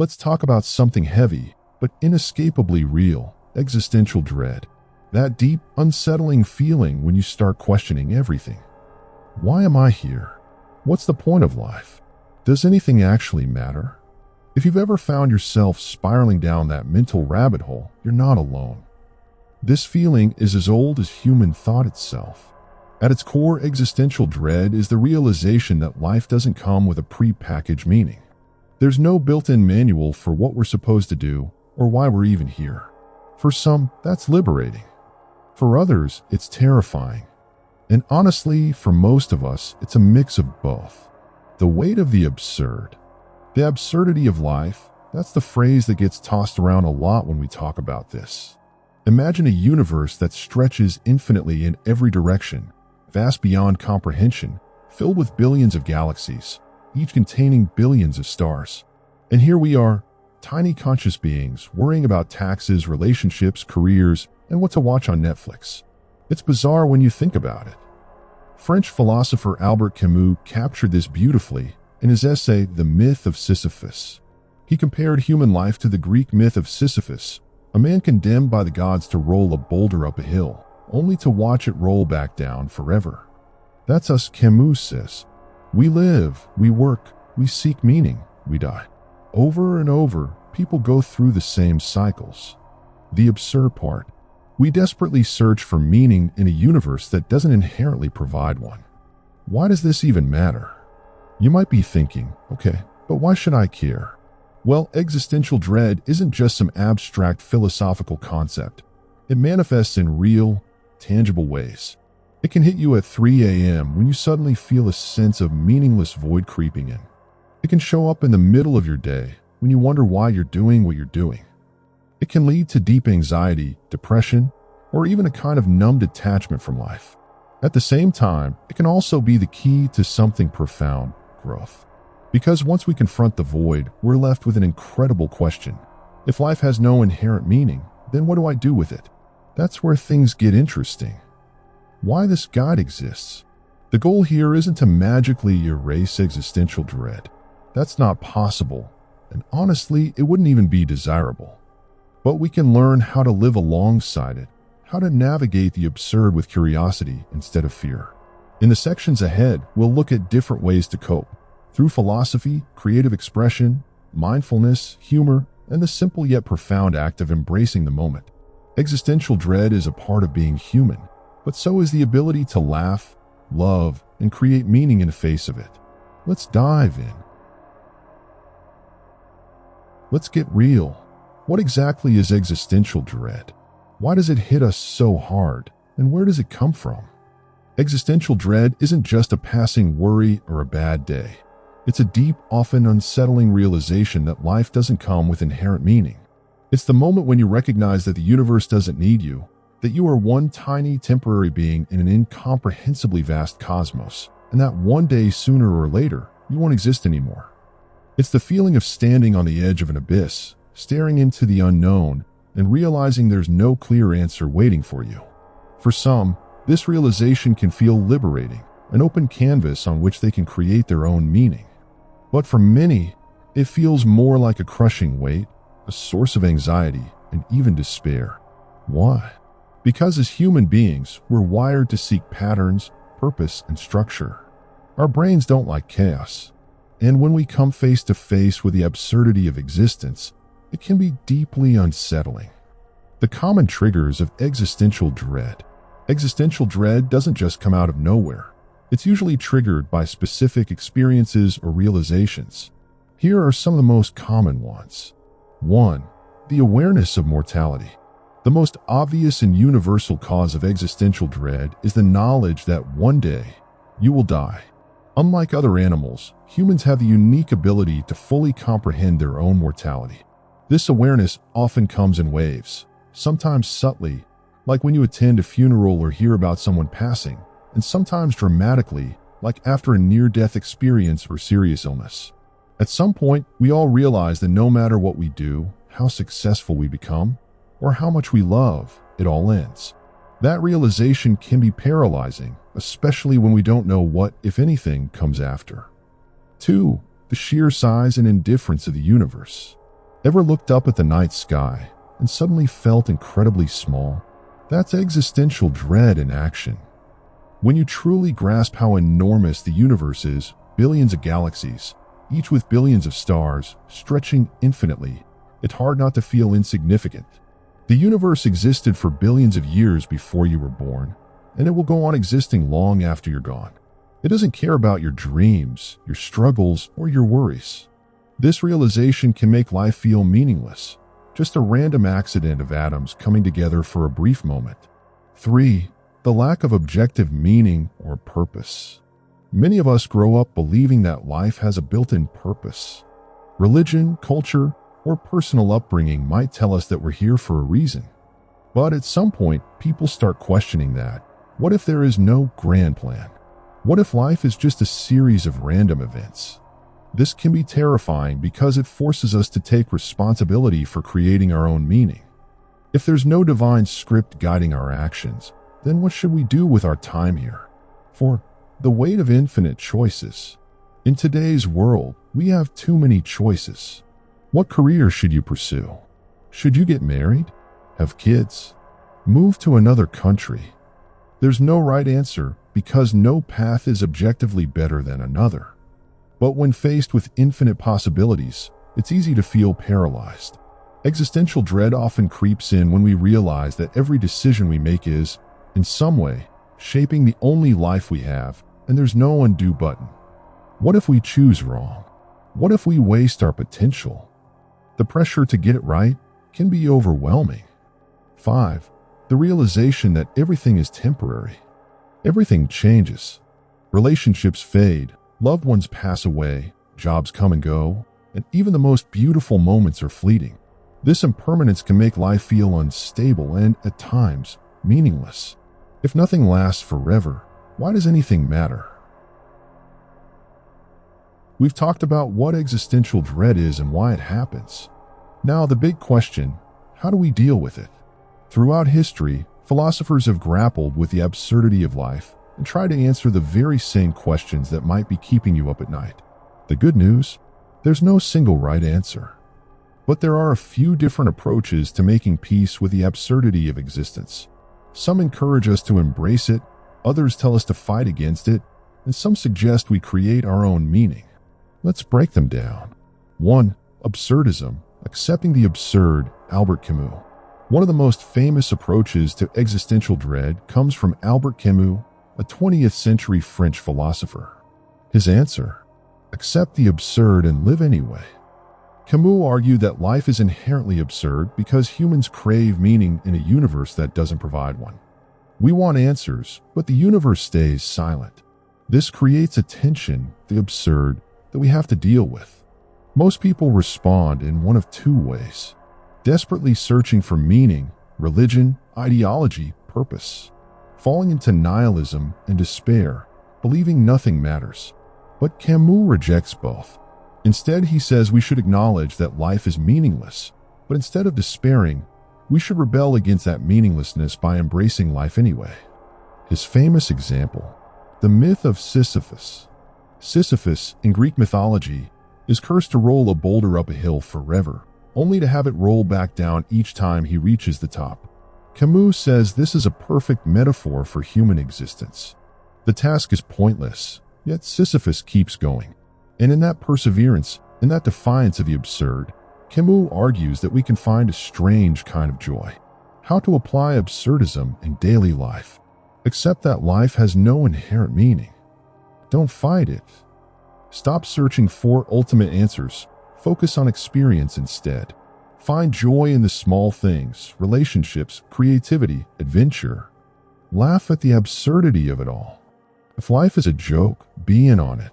Let's talk about something heavy, but inescapably real: existential dread. That deep, unsettling feeling when you start questioning everything. Why am I here? What's the point of life? Does anything actually matter? If you've ever found yourself spiraling down that mental rabbit hole, you're not alone. This feeling is as old as human thought itself. At its core, existential dread is the realization that life doesn't come with a pre-packaged meaning. There's no built-in manual for what we're supposed to do or why we're even here. For some, that's liberating. For others, it's terrifying. And honestly, for most of us, it's a mix of both. The weight of the absurd. The absurdity of life, that's the phrase that gets tossed around a lot when we talk about this. Imagine a universe that stretches infinitely in every direction, vast beyond comprehension, filled with billions of galaxies, each containing billions of stars. And here we are, tiny conscious beings, worrying about taxes, relationships, careers, and what to watch on Netflix. It's bizarre when you think about it. French philosopher Albert Camus captured this beautifully in his essay, The Myth of Sisyphus. He compared human life to the Greek myth of Sisyphus, a man condemned by the gods to roll a boulder up a hill, only to watch it roll back down forever. That's us, Camus says. We live, we work, we seek meaning, we die. Over and over, people go through the same cycles. The absurd part: we desperately search for meaning in a universe that doesn't inherently provide one. Why does this even matter? You might be thinking, okay, but why should I care? Well, existential dread isn't just some abstract philosophical concept. It manifests in real, tangible ways. It can hit you at 3 a.m. when you suddenly feel a sense of meaningless void creeping in. It can show up in the middle of your day when you wonder why you're doing what you're doing. It can lead to deep anxiety, depression, or even a kind of numb detachment from life. At the same time, it can also be the key to something profound: growth. Because once we confront the void, we're left with an incredible question. If life has no inherent meaning, then what do I do with it? That's where things get interesting. Why this guide exists. The goal here isn't to magically erase existential dread. That's not possible, and honestly, it wouldn't even be desirable. But we can learn how to live alongside it, how to navigate the absurd with curiosity instead of fear. In the sections ahead, we'll look at different ways to cope, through philosophy, creative expression, mindfulness, humor, and the simple yet profound act of embracing the moment. Existential dread is a part of being human, but so is the ability to laugh, love, and create meaning in the face of it. Let's dive in. Let's get real. What exactly is existential dread? Why does it hit us so hard, and where does it come from? Existential dread isn't just a passing worry or a bad day. It's a deep, often unsettling realization that life doesn't come with inherent meaning. It's the moment when you recognize that the universe doesn't need you, that you are one tiny, temporary being in an incomprehensibly vast cosmos, and that one day, sooner or later, you won't exist anymore. It's the feeling of standing on the edge of an abyss, staring into the unknown, and realizing there's no clear answer waiting for you. For some, this realization can feel liberating, an open canvas on which they can create their own meaning. But for many, it feels more like a crushing weight, a source of anxiety, and even despair. Why? Because as human beings, we're wired to seek patterns, purpose, and structure. Our brains don't like chaos. And when we come face to face with the absurdity of existence, it can be deeply unsettling. The common triggers of existential dread. Existential dread doesn't just come out of nowhere. It's usually triggered by specific experiences or realizations. Here are some of the most common ones. 1. The awareness of mortality. The most obvious and universal cause of existential dread is the knowledge that one day you will die. Unlike other animals, humans have the unique ability to fully comprehend their own mortality. This awareness often comes in waves, sometimes subtly, like when you attend a funeral or hear about someone passing, and sometimes dramatically, like after a near-death experience or serious illness. At some point, we all realize that no matter what we do, how successful we become, or how much we love, it all ends. That realization can be paralyzing, especially when we don't know what, if anything, comes after. 2. The sheer size and indifference of the universe. Ever looked up at the night sky and suddenly felt incredibly small? That's existential dread in action. When you truly grasp how enormous the universe is, billions of galaxies, each with billions of stars, stretching infinitely, it's hard not to feel insignificant. The universe existed for billions of years before you were born, and it will go on existing long after you're gone. It doesn't care about your dreams, your struggles, or your worries. This realization can make life feel meaningless, just a random accident of atoms coming together for a brief moment. 3. The lack of objective meaning or purpose. Many of us grow up believing that life has a built-in purpose. Religion, culture, or personal upbringing might tell us that we're here for a reason. But at some point, people start questioning that. What if there is no grand plan? What if life is just a series of random events? This can be terrifying because it forces us to take responsibility for creating our own meaning. If there's no divine script guiding our actions, then what should we do with our time here? 4. The weight of infinite choices. In today's world, we have too many choices. What career should you pursue? Should you get married? Have kids? Move to another country? There's no right answer because no path is objectively better than another. But when faced with infinite possibilities, it's easy to feel paralyzed. Existential dread often creeps in when we realize that every decision we make is, in some way, shaping the only life we have, and there's no undo button. What if we choose wrong? What if we waste our potential? The pressure to get it right can be overwhelming. 5. The realization that everything is temporary. Everything changes. Relationships fade, loved ones pass away, jobs come and go, and even the most beautiful moments are fleeting. This impermanence can make life feel unstable and, at times, meaningless. If nothing lasts forever, why does anything matter? We've talked about what existential dread is and why it happens. Now the big question, how do we deal with it? Throughout history, philosophers have grappled with the absurdity of life and tried to answer the very same questions that might be keeping you up at night. The good news? There's no single right answer. But there are a few different approaches to making peace with the absurdity of existence. Some encourage us to embrace it, others tell us to fight against it, and some suggest we create our own meaning. Let's break them down. 1. Absurdism, accepting the absurd, Albert Camus. One of the most famous approaches to existential dread comes from Albert Camus, a 20th century French philosopher. His answer: accept the absurd and live anyway. Camus argued that life is inherently absurd because humans crave meaning in a universe that doesn't provide one. We want answers, but the universe stays silent. This creates a tension, the absurd, that we have to deal with. Most people respond in one of two ways: desperately searching for meaning, religion, ideology, purpose, falling into nihilism and despair, believing nothing matters. But Camus rejects both. Instead, he says we should acknowledge that life is meaningless, but instead of despairing, we should rebel against that meaninglessness by embracing life anyway. His famous example, the myth of Sisyphus. Sisyphus, in Greek mythology, is cursed to roll a boulder up a hill forever, only to have it roll back down each time he reaches the top. Camus says this is a perfect metaphor for human existence. The task is pointless, yet Sisyphus keeps going. And in that perseverance, in that defiance of the absurd, Camus argues that we can find a strange kind of joy. How to apply absurdism in daily life. Accept that life has no inherent meaning. Don't fight it. Stop searching for ultimate answers. Focus on experience instead. Find joy in the small things, relationships, creativity, adventure. Laugh at the absurdity of it all. If life is a joke, be in on it.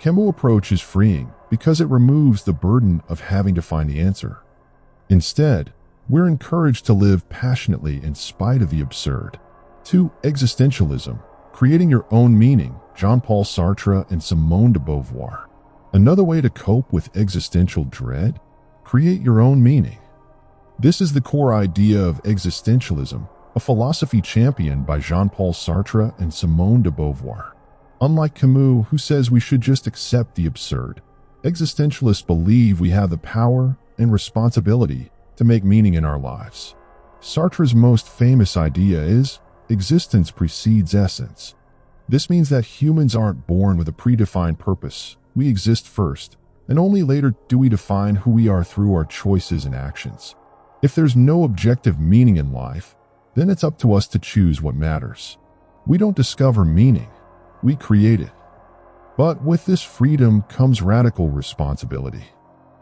Camus' approach is freeing because it removes the burden of having to find the answer. Instead, we're encouraged to live passionately in spite of the absurd. 2. Existentialism, creating your own meaning, Jean-Paul Sartre and Simone de Beauvoir. Another way to cope with existential dread? Create your own meaning. This is the core idea of existentialism, a philosophy championed by Jean-Paul Sartre and Simone de Beauvoir. Unlike Camus, who says we should just accept the absurd, existentialists believe we have the power and responsibility to make meaning in our lives. Sartre's most famous idea is existence precedes essence. This means that humans aren't born with a predefined purpose. We exist first, and only later do we define who we are through our choices and actions. If there's no objective meaning in life, then it's up to us to choose what matters. We don't discover meaning, we create it. But with this freedom comes radical responsibility.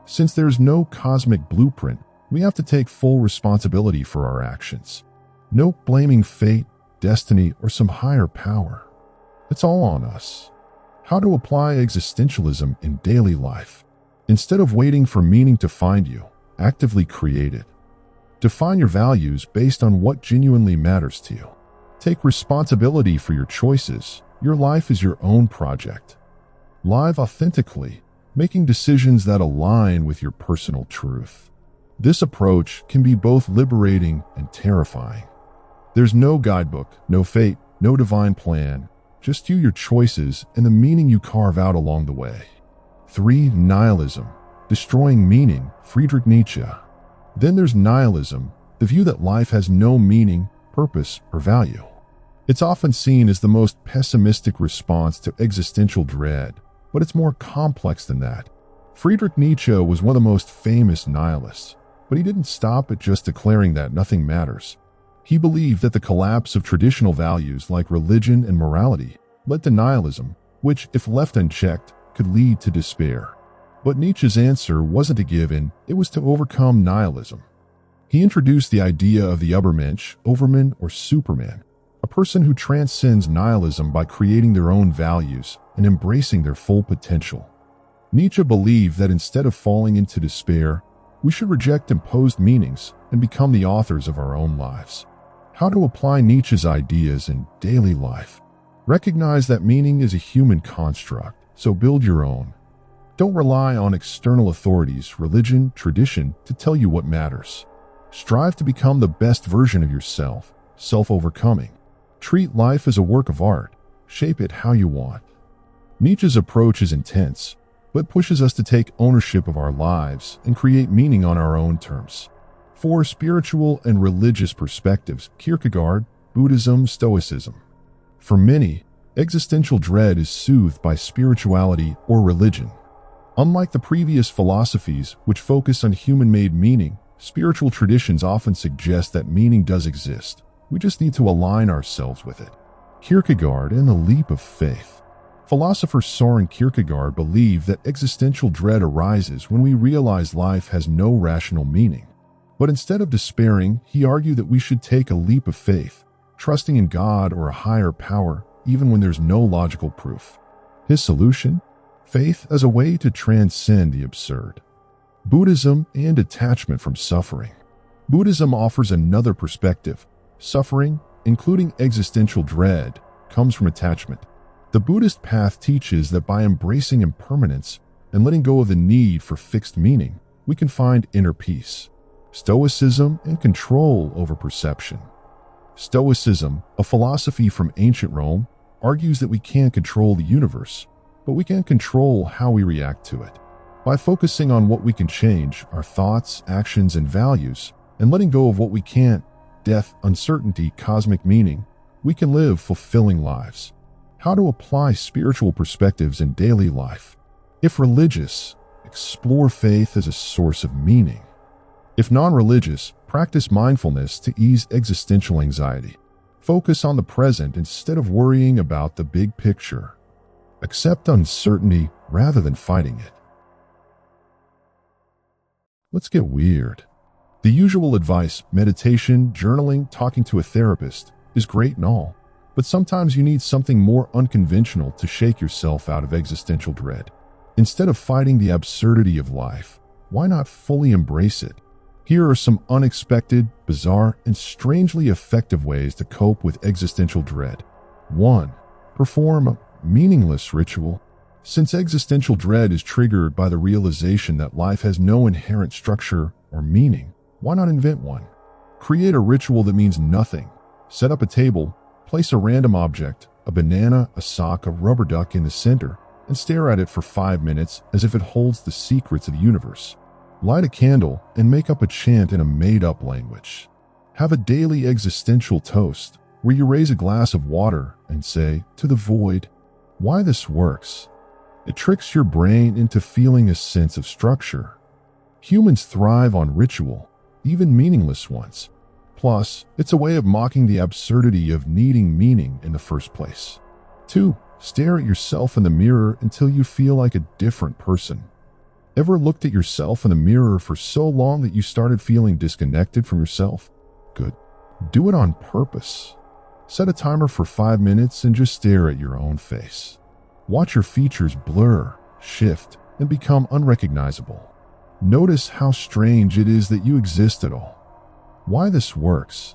Since there's no cosmic blueprint, we have to take full responsibility for our actions. No blaming fate, destiny, or some higher power. It's all on us. How to apply existentialism in daily life. Instead of waiting for meaning to find you, actively create it. Define your values based on what genuinely matters to you. Take responsibility for your choices. Your life is your own project. Live authentically, making decisions that align with your personal truth. This approach can be both liberating and terrifying. There's no guidebook, no fate, no divine plan, just you, your choices, and the meaning you carve out along the way. 3. Nihilism. Destroying meaning. Friedrich Nietzsche. Then there's nihilism, the view that life has no meaning, purpose, or value. It's often seen as the most pessimistic response to existential dread, but it's more complex than that. Friedrich Nietzsche was one of the most famous nihilists, but he didn't stop at just declaring that nothing matters. He believed that the collapse of traditional values like religion and morality led to nihilism, which, if left unchecked, could lead to despair. But Nietzsche's answer wasn't to give in, it was to overcome nihilism. He introduced the idea of the Übermensch, Overman, or Superman, a person who transcends nihilism by creating their own values and embracing their full potential. Nietzsche believed that instead of falling into despair, we should reject imposed meanings and become the authors of our own lives. How to apply Nietzsche's ideas in daily life. Recognize that meaning is a human construct, so build your own. Don't rely on external authorities, religion, tradition to tell you what matters. Strive to become the best version of yourself, self-overcoming. Treat life as a work of art. Shape it how you want. Nietzsche's approach is intense, but pushes us to take ownership of our lives and create meaning on our own terms. 4. Spiritual and religious perspectives. Kierkegaard, Buddhism, Stoicism. For many, existential dread is soothed by spirituality or religion. Unlike the previous philosophies, which focus on human-made meaning, spiritual traditions often suggest that meaning does exist. We just need to align ourselves with it. Kierkegaard and the leap of faith. Philosopher Soren Kierkegaard believed that existential dread arises when we realize life has no rational meaning. But instead of despairing, he argued that we should take a leap of faith, trusting in God or a higher power, even when there's no logical proof. His solution? Faith as a way to transcend the absurd. Buddhism and detachment from suffering. Buddhism offers another perspective. Suffering, including existential dread, comes from attachment. The Buddhist path teaches that by embracing impermanence and letting go of the need for fixed meaning, we can find inner peace. Stoicism and control over perception. Stoicism, a philosophy from ancient Rome, argues that we can't control the universe, but we can control how we react to it. By focusing on what we can change, our thoughts, actions, and values, and letting go of what we can't, death, uncertainty, cosmic meaning, we can live fulfilling lives. How to apply spiritual perspectives in daily life. If religious, explore faith as a source of meaning. If non-religious, practice mindfulness to ease existential anxiety. Focus on the present instead of worrying about the big picture. Accept uncertainty rather than fighting it. Let's get weird. The usual advice, meditation, journaling, talking to a therapist, is great and all, but sometimes you need something more unconventional to shake yourself out of existential dread. Instead of fighting the absurdity of life, why not fully embrace it? Here are some unexpected, bizarre, and strangely effective ways to cope with existential dread. 1. Perform a meaningless ritual. Since existential dread is triggered by the realization that life has no inherent structure or meaning, why not invent one? Create a ritual that means nothing. Set up a table, place a random object, a banana, a sock, a rubber duck in the center, and stare at it for 5 minutes as if it holds the secrets of the universe. Light a candle and make up a chant in a made-up language. Have a daily existential toast where you raise a glass of water and say, "To the void." Why this works? It tricks your brain into feeling a sense of structure. Humans thrive on ritual, even meaningless ones. Plus, it's a way of mocking the absurdity of needing meaning in the first place. 2. Stare at yourself in the mirror until you feel like a different person. Ever looked at yourself in the mirror for so long that you started feeling disconnected from yourself? Good. Do it on purpose. Set a timer for 5 minutes and just stare at your own face. Watch your features blur, shift, and become unrecognizable. Notice how strange it is that you exist at all. Why this works?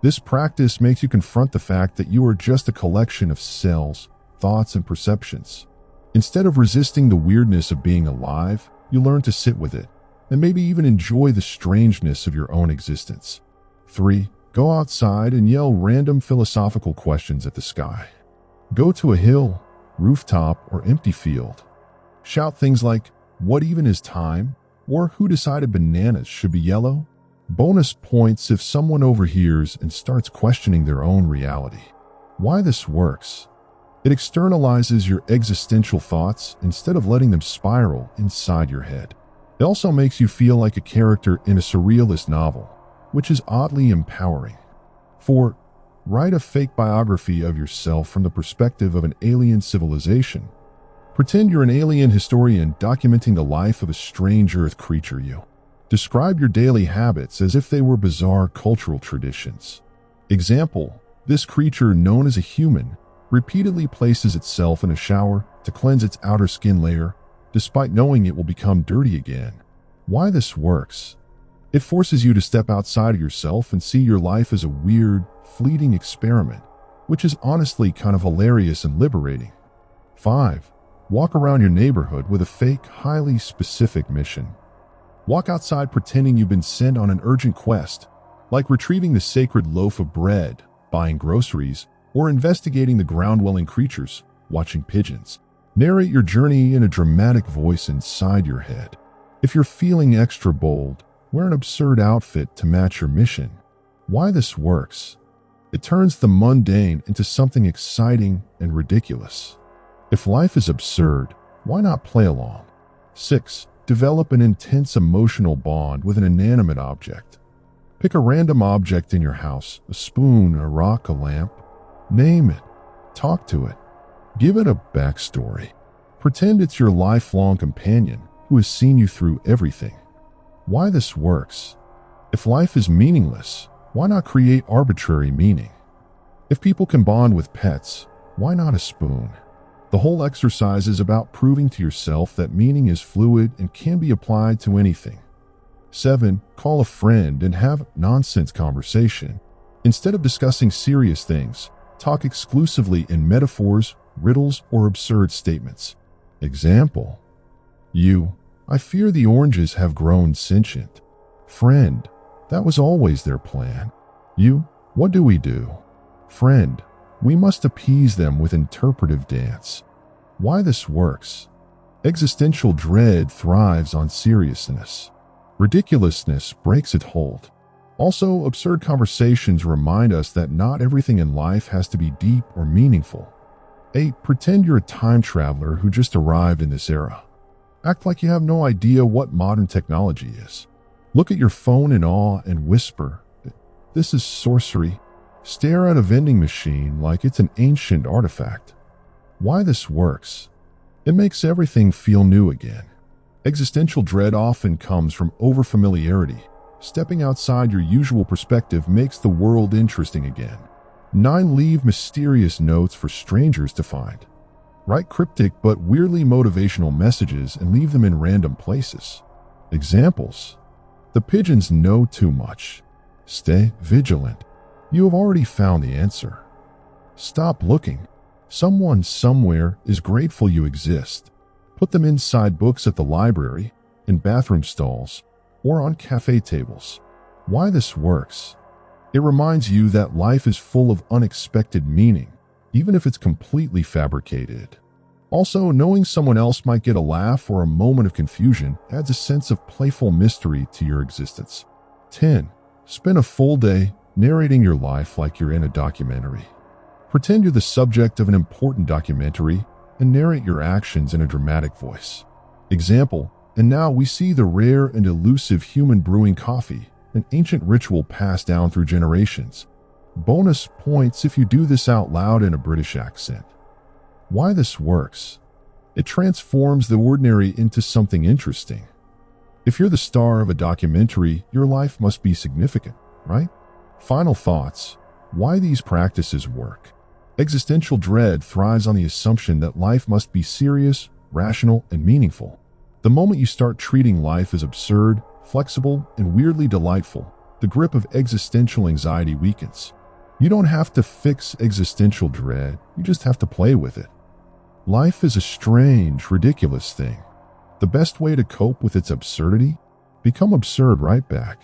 This practice makes you confront the fact that you are just a collection of cells, thoughts, and perceptions. Instead of resisting the weirdness of being alive, you learn to sit with it, and maybe even enjoy the strangeness of your own existence. 3. Go outside and yell random philosophical questions at the sky. Go to a hill, rooftop, or empty field. Shout things like, "What even is time?" or "Who decided bananas should be yellow?" Bonus points if someone overhears and starts questioning their own reality. Why this works? It externalizes your existential thoughts instead of letting them spiral inside your head. It also makes you feel like a character in a surrealist novel, which is oddly empowering. 4. Write a fake biography of yourself from the perspective of an alien civilization. Pretend you're an alien historian documenting the life of a strange Earth creature you. Describe your daily habits as if they were bizarre cultural traditions. Example, this creature known as a human repeatedly places itself in a shower to cleanse its outer skin layer, despite knowing it will become dirty again. Why this works? It forces you to step outside of yourself and see your life as a weird, fleeting experiment, which is honestly kind of hilarious and liberating. 5. Walk around your neighborhood with a fake, highly specific mission. Walk outside pretending you've been sent on an urgent quest, like retrieving the sacred loaf of bread, buying groceries, or investigating the ground-dwelling creatures, watching pigeons. Narrate your journey in a dramatic voice inside your head. If you're feeling extra bold, wear an absurd outfit to match your mission. Why this works? It turns the mundane into something exciting and ridiculous. If life is absurd, why not play along? 6. Develop an intense emotional bond with an inanimate object. Pick a random object in your house, a spoon, a rock, a lamp. Name it. Talk to it. Give it a backstory. Pretend it's your lifelong companion who has seen you through everything. Why this works? If life is meaningless, why not create arbitrary meaning? If people can bond with pets, why not a spoon? The whole exercise is about proving to yourself that meaning is fluid and can be applied to anything. 7. Call a friend and have nonsense conversation. Instead of discussing serious things, talk exclusively in metaphors, riddles, or absurd statements. Example: I fear the oranges have grown sentient. Friend: that was always their plan. What do we do? Friend: we must appease them with interpretive dance. Why this works? Existential dread thrives on seriousness. Ridiculousness breaks its hold. Also, absurd conversations remind us that not everything in life has to be deep or meaningful. 8. Pretend you're a time traveler who just arrived in this era. Act like you have no idea what modern technology is. Look at your phone in awe and whisper, "This is sorcery." Stare at a vending machine like it's an ancient artifact. Why this works? It makes everything feel new again. Existential dread often comes from overfamiliarity. Stepping outside your usual perspective makes the world interesting again. 9. Leave mysterious notes for strangers to find. Write cryptic but weirdly motivational messages and leave them in random places. Examples: the pigeons know too much. Stay vigilant. You have already found the answer. Stop looking. Someone somewhere is grateful you exist. Put them inside books at the library, in bathroom stalls, or on cafe tables. Why this works? It reminds you that life is full of unexpected meaning, even if it's completely fabricated. Also, knowing someone else might get a laugh or a moment of confusion adds a sense of playful mystery to your existence. 10. Spend a full day narrating your life like you're in a documentary. Pretend you're the subject of an important documentary and narrate your actions in a dramatic voice. Example, and now we see the rare and elusive human brewing coffee, an ancient ritual passed down through generations. Bonus points if you do this out loud in a British accent. Why this works? It transforms the ordinary into something interesting. If you're the star of a documentary, your life must be significant, right? Final thoughts. Why these practices work. Existential dread thrives on the assumption that life must be serious, rational, and meaningful. The moment you start treating life as absurd, flexible, and weirdly delightful, the grip of existential anxiety weakens. You don't have to fix existential dread, you just have to play with it. Life is a strange, ridiculous thing. The best way to cope with its absurdity? Become absurd right back.